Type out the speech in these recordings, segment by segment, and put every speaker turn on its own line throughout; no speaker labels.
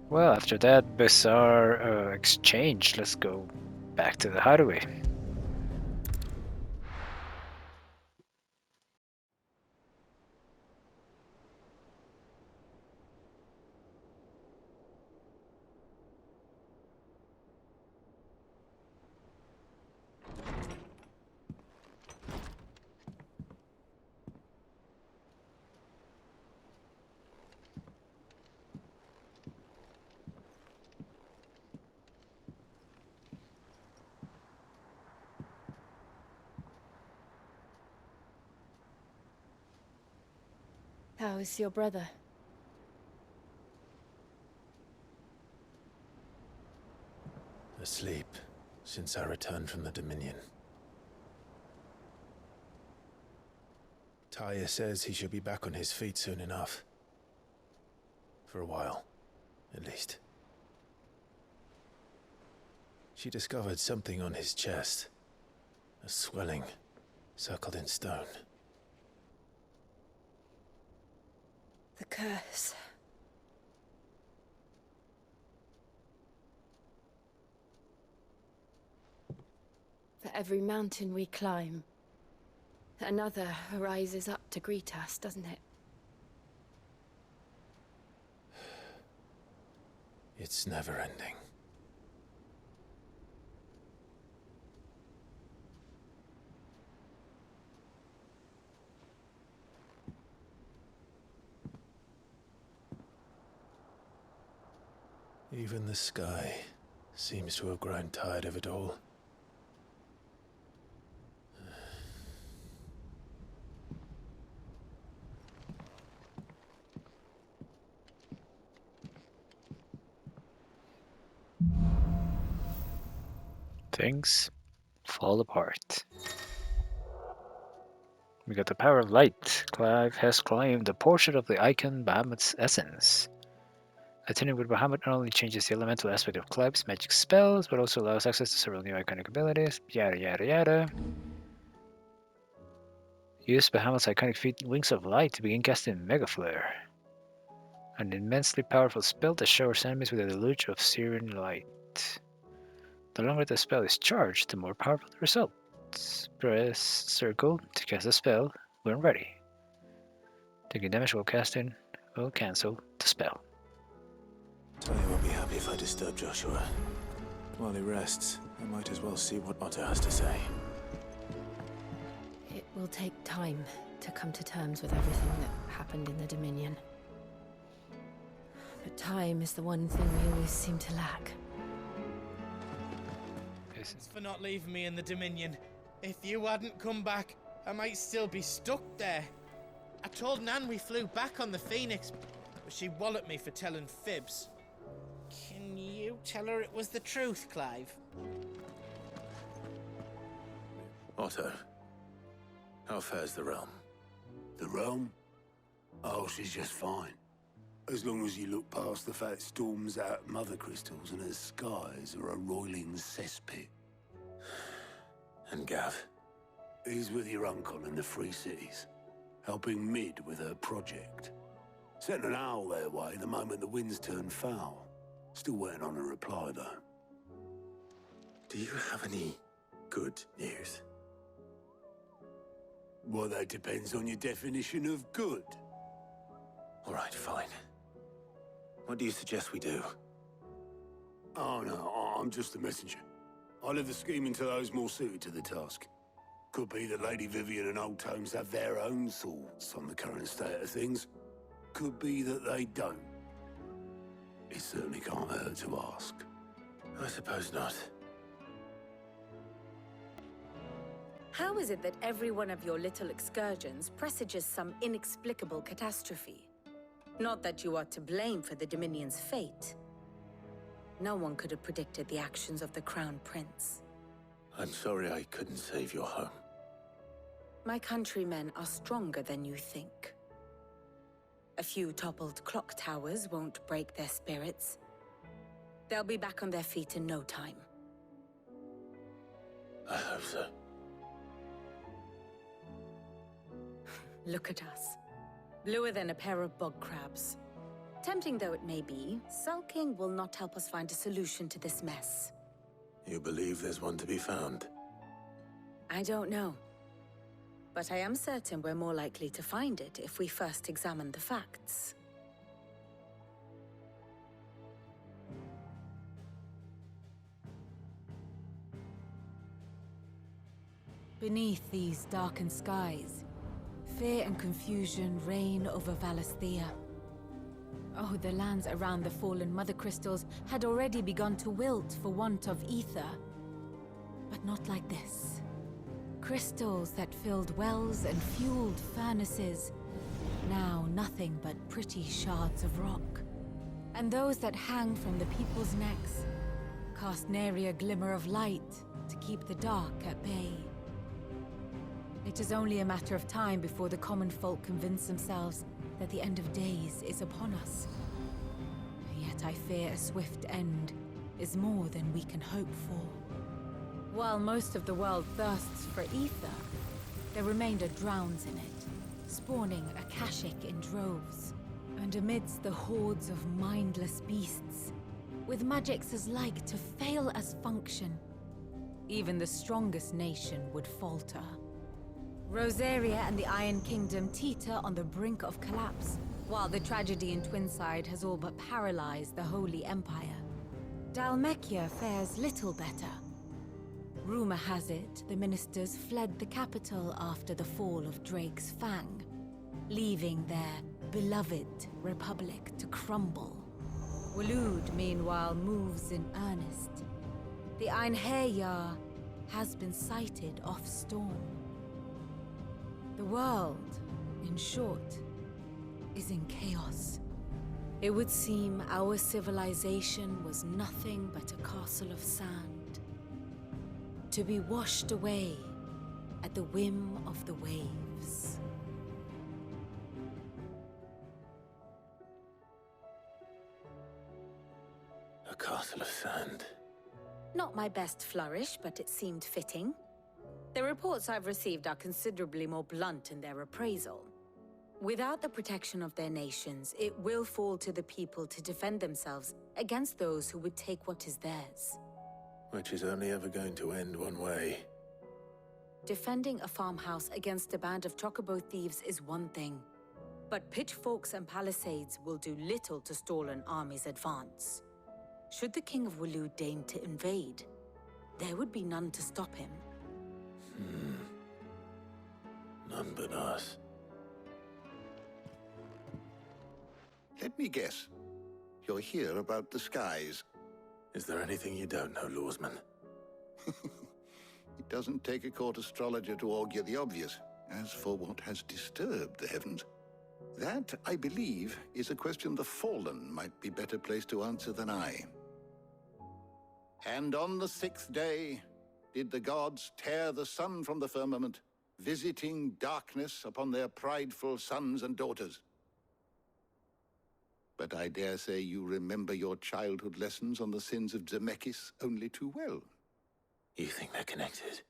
Well, after that bizarre exchange, let's go back to the hideaway.
How is your brother?
Asleep since I returned from the Dominion. Taya says he should be back on his feet soon enough. For a while, at least. She discovered something on his chest. A swelling, circled in stone.
The curse. For every mountain we climb, another rises up to greet us, doesn't it?
It's never ending. Even the sky seems to have grown tired of it all.
Things fall apart. We got the power of light. Clive has claimed a portion of the icon Bahamut's essence. Attending with Bahamut not only changes the elemental aspect of Clive's magic spells, but also allows access to several new iconic abilities. Yada yada yada. Use Bahamut's iconic feat Wings of Light to begin casting Mega Flare. An immensely powerful spell that showers enemies with a deluge of searing light. The longer the spell is charged, the more powerful the results. Press circle to cast a spell when ready. Taking damage while casting will cancel the spell.
Taya won't be happy if I disturb Joshua. While he rests, I might as well see what Otto has to say.
It will take time to come to terms with everything that happened in the Dominion. But time is the one thing we always seem to lack.
Thanks for not leaving me in the Dominion. If you hadn't come back, I might still be stuck there. I told Nan we flew back on the Phoenix, but she walloped me for telling fibs. Can you tell her it was the truth, Clive?
Otto, how fares the realm?
The realm? Oh, she's just fine. As long as you look past the fact storms out mother crystals and her skies are a roiling cesspit.
And Gav?
He's with your uncle in the Free Cities, helping Mid with her project. Sent an owl their way the moment the winds turned foul. Still waiting on a reply, though.
Do you have any good news?
Well, that depends on your definition of good.
All right, fine. What do you suggest we do?
Oh, no, I'm just a messenger. I leave the scheming to those more suited to the task. Could be that Lady Vivian and Old Tomes have their own thoughts on the current state of things. Could be that they don't. It certainly can't hurt to ask.
I suppose not.
How is it that every one of your little excursions presages some inexplicable catastrophe? Not that you are to blame for the Dominion's fate. No one could have predicted the actions of the Crown Prince.
I'm sorry I couldn't save your home.
My countrymen are stronger than you think. A few toppled clock towers won't break their spirits. They'll be back on their feet in no time.
I hope so.
Look at us. Bluer than a pair of bog crabs. Tempting though it may be, sulking will not help us find a solution to this mess.
You believe there's one to be found?
I don't know. But I am certain we're more likely to find it if we first examine the facts.
Beneath these darkened skies, fear and confusion reign over Valisthea. Oh, the lands around the fallen Mother Crystals had already begun to wilt for want of ether. But not like this. Crystals that filled wells and fueled furnaces, now nothing but pretty shards of rock. And those that hang from the people's necks cast nary a glimmer of light to keep the dark at bay. It is only a matter of time before the common folk convince themselves that the end of days is upon us. Yet I fear a swift end is more than we can hope for. While most of the world thirsts for ether, the remainder drowns in it, spawning Akashic in droves. And amidst the hordes of mindless beasts, with magics as like to fail as function, even the strongest nation would falter. Rosaria and the Iron Kingdom teeter on the brink of collapse, while the tragedy in Twinside has all but paralyzed the Holy Empire. Dhalmekia fares little better. Rumor has it the ministers fled the capital after the fall of Drake's Fang, leaving their beloved republic to crumble. Waloed, meanwhile, moves in earnest. The Einherjar has been sighted off-storm. The world, in short, is in chaos. It would seem our civilization was nothing but a castle of sand, to be washed away at the whim of the waves.
A castle of sand.
Not my best flourish, but it seemed fitting. The reports I've received are considerably more blunt in their appraisal. Without the protection of their nations, it will fall to the people to defend themselves against those who would take what is theirs.
Which is only ever going to end one way.
Defending a farmhouse against a band of chocobo thieves is one thing, but pitchforks and palisades will do little to stall an army's advance. Should the King of Waloed deign to invade, there would be none to stop him.
None but us.
Let me guess. You're here about the skies.
Is there anything you don't know, Lawsman?
It doesn't take a court astrologer to augur the obvious. As for what has disturbed the heavens, that, I believe, is a question the Fallen might be better placed to answer than I. And on the 6th day, did the gods tear the sun from the firmament, visiting darkness upon their prideful sons and daughters. But I dare say you remember your childhood lessons on the sins of Zemeckis only too well.
You think they're connected?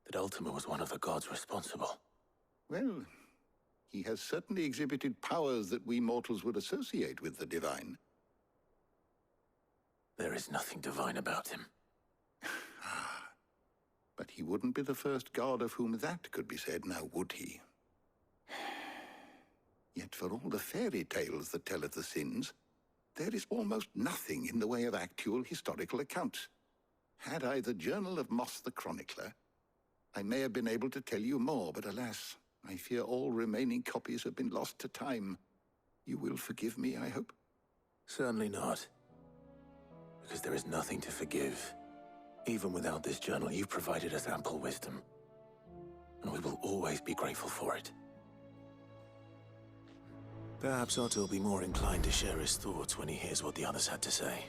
That Ultima was one of the gods responsible?
Well, he has certainly exhibited powers that we mortals would associate with the divine.
There is nothing divine about him.
But he wouldn't be the first god of whom that could be said, now would he? Yet for all the fairy tales that tell of the sins, there is almost nothing in the way of actual historical accounts. Had I the Journal of Moss the Chronicler, I may have been able to tell you more, but alas, I fear all remaining copies have been lost to time. You will forgive me, I hope?
Certainly not. Because there is nothing to forgive. Even without this journal, you've provided us ample wisdom. And we will always be grateful for it. Perhaps Otto will be more inclined to share his thoughts when he hears what the others had to say.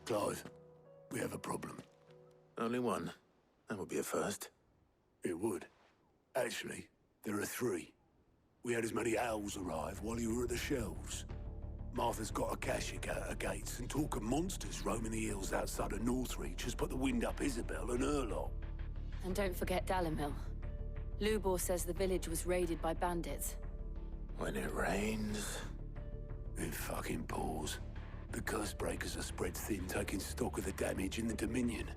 Clive, we have a problem.
Only one. That would be a first.
It would. Actually, there are 3. We had as many owls arrive while you were at the shelves. Martha's got Akashic out her gates, and talk of monsters roaming the hills outside of Northreach has put the wind up Isabel and her lot.
And don't forget Dalimil. Lubor says the village was raided by bandits.
When it rains...
It fucking pours. The curse breakers are spread thin, taking stock of the damage in the Dominion.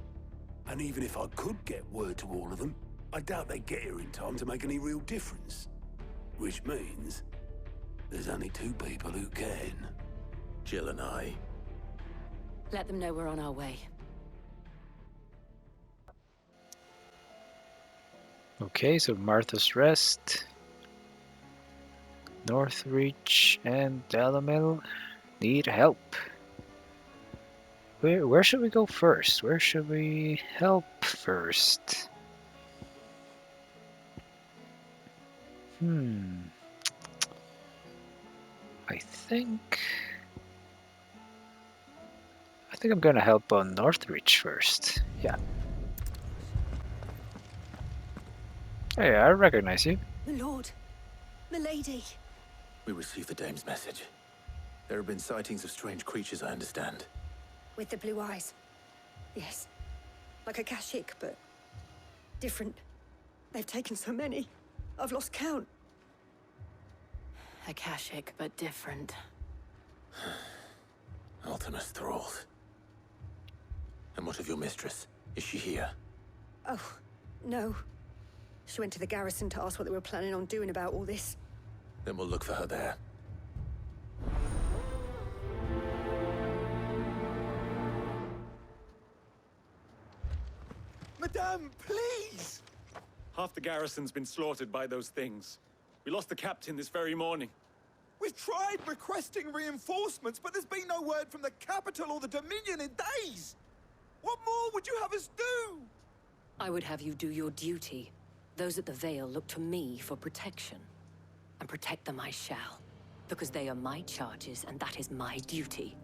And even if I could get word to all of them, I doubt they'd get here in time to make any real difference. Which means there's only 2 people who can.
Jill and I.
Let them know we're on our way.
Okay, so Martha's Rest, Northreach, and Delamil need help. Where should we go first? Where should we help first? I think I'm gonna help on Northreach first. Yeah. Hey, I recognize you.
My lord, milady.
We received the dame's message. There have been sightings of strange creatures, I understand.
With the blue eyes. Yes. Like a Kashik, but different. They've taken so many. I've lost count.
Akashic, but different.
Ultima's thralls. And what of your mistress? Is she here?
Oh, no. She went to the garrison to ask what they were planning on doing about all this.
Then we'll look for her there.
Madame, please! Half the garrison's been slaughtered by those things. We lost the captain this very morning.
We've tried requesting reinforcements, but there's been no word from the capital or the Dominion in days! What more would you have us do?
I would have you do your duty. Those at the Vale look to me for protection. And protect them I shall. Because they are my charges, and that is my duty.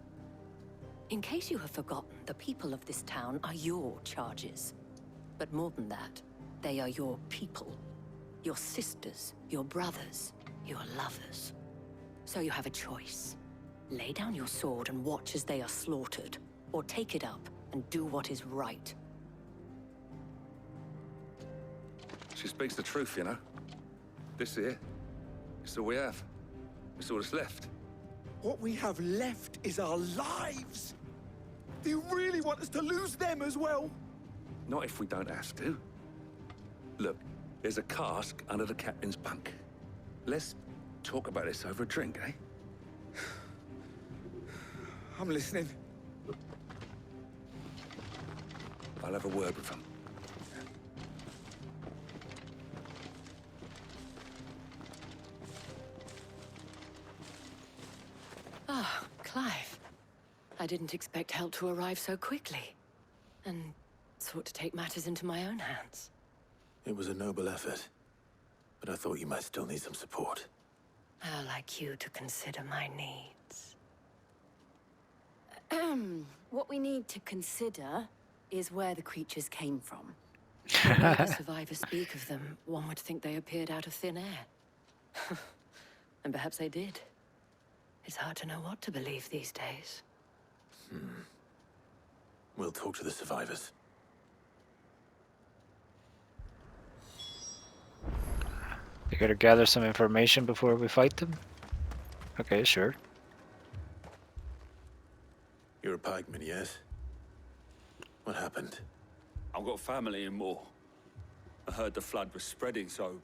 In case you have forgotten, the people of this town are your charges. But more than that, they are your people. Your sisters, your brothers, your lovers. So you have a choice. Lay down your sword and watch as they are slaughtered, or take it up and do what is right.
She speaks the truth, you know. This here, it's all we have. It's all that's left.
What we have left is our lives! Do you really want us to lose them as well?
Not if we don't have to. Look, there's a cask under the captain's bunk. Let's talk about this over a drink, eh?
I'm listening.
I'll have a word with him.
Ah, Clive. I didn't expect help to arrive so quickly. And sought to take matters into my own hands.
It was a noble effort. But I thought you might still need some support.
How like you to consider my needs. What we need to consider is where the creatures came from. When the survivors speak of them, one would think they appeared out of thin air. And perhaps they did. It's hard to know what to believe these days.
We'll talk to the survivors.
You gotta gather some information before we fight them? Okay, sure.
You're a pikeman, yes? What happened?
I've got family in Moor. I heard the flood was spreading, so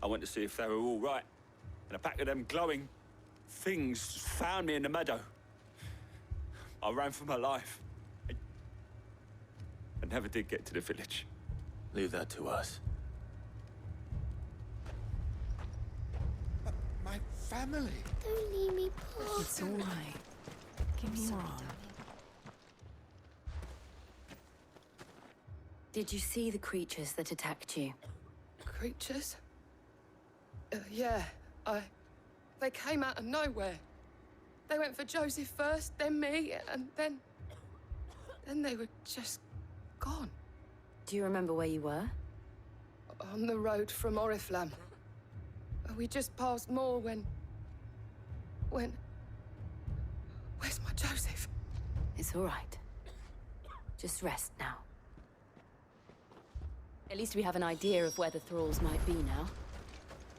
I went to see if they were all right. And a pack of them glowing things found me in the meadow. I ran for my life. I never did get to the village.
Leave that to us.
My family?
Don't leave me, Paul.
It's all right. Give me your arm.
Did you see the creatures that attacked you?
Creatures? Yeah, they came out of nowhere. They went for Joseph first, then me, and then they were just gone.
Do you remember where you were?
On the road from Oriflamme. We just passed Moor when... Where's my Joseph?
It's all right. Just rest now. At least we have an idea of where the thralls might be now.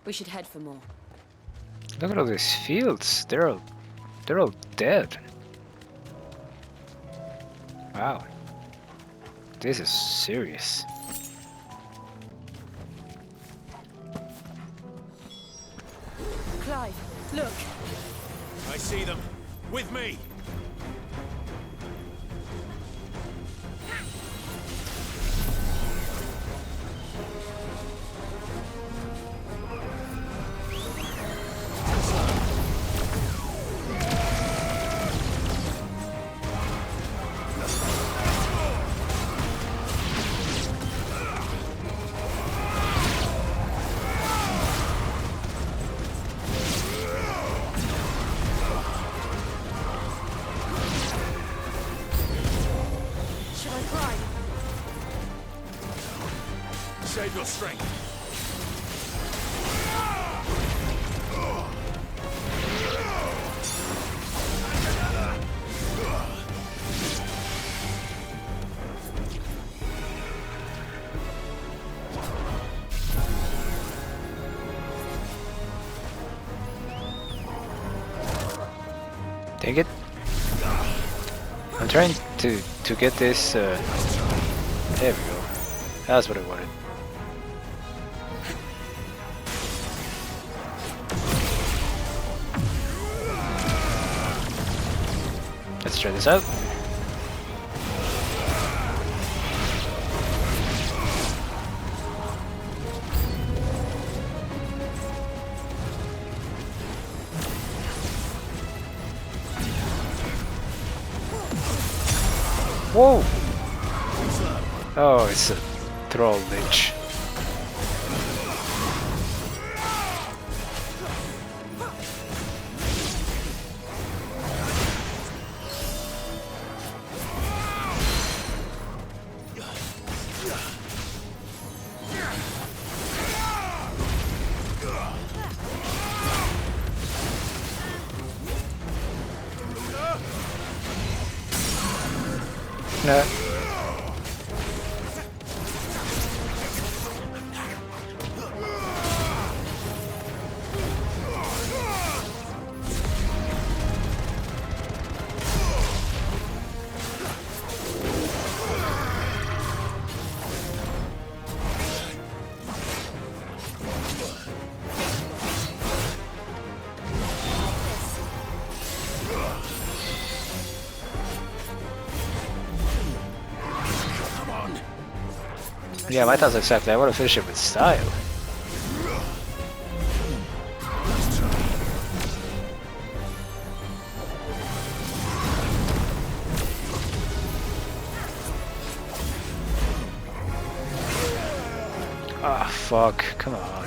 We should head for more.
Look at all these fields. They're all dead. Wow. This is serious.
Clive, look.
I see them. With me. Save your strength.
Take it. I'm trying to get this. There we go. That's what I wanted. Let's try this out. Whoa! Oh, it's a troll lich. No. Yeah, my thoughts exactly. I want to finish it with style. Ah, fuck. Come on.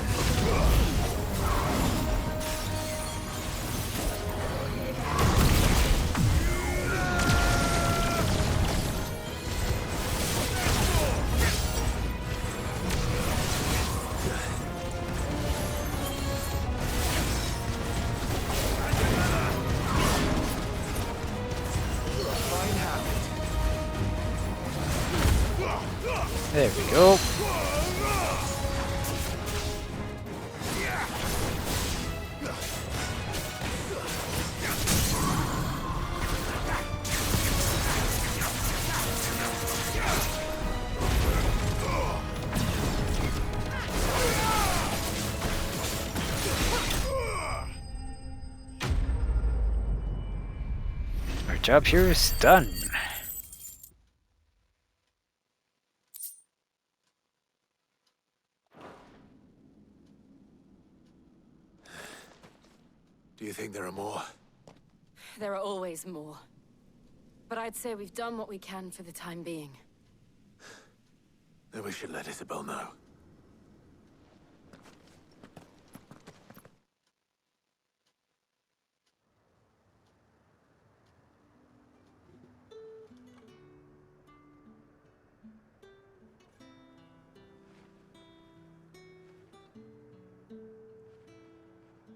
There we go. Our job here is done.
Do you think there are more?
There are always more. But I'd say we've done what we can for the time being.
Then we should let Isabel know.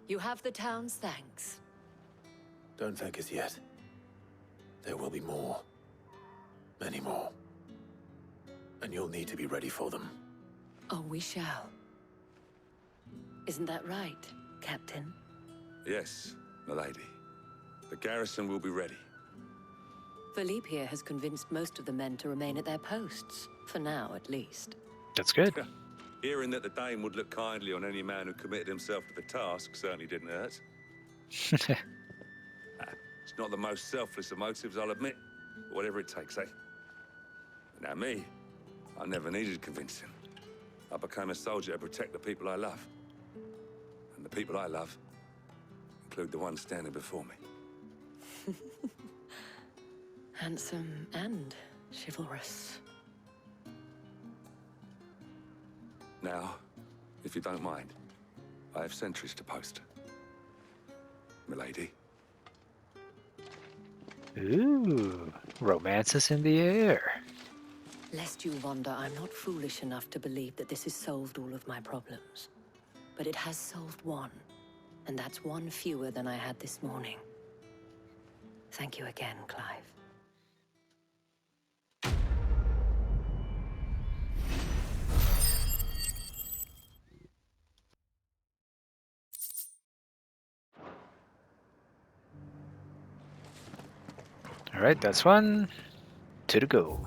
You have the town's thanks.
Don't thank us yet. There will be more. Many more. And you'll need to be ready for them.
Oh, we shall. Isn't that right, Captain?
Yes, milady. The garrison will be ready.
Philippe here has convinced most of the men to remain at their posts, for now at least.
That's good.
Hearing that the Dane would look kindly on any man who committed himself to the task certainly didn't hurt. It's not the most selfless of motives, I'll admit. But whatever it takes, eh? Now me, I never needed convincing. I became a soldier to protect the people I love. And the people I love include the ones standing before me.
Handsome and chivalrous.
Now, if you don't mind, I have sentries to post. Milady.
Ooh, romance is in the air.
Lest you wonder, I'm not foolish enough to believe that this has solved all of my problems. But it has solved one, and that's one fewer than I had this morning. Thank you again, Clive.
All right, that's one. 2 to go.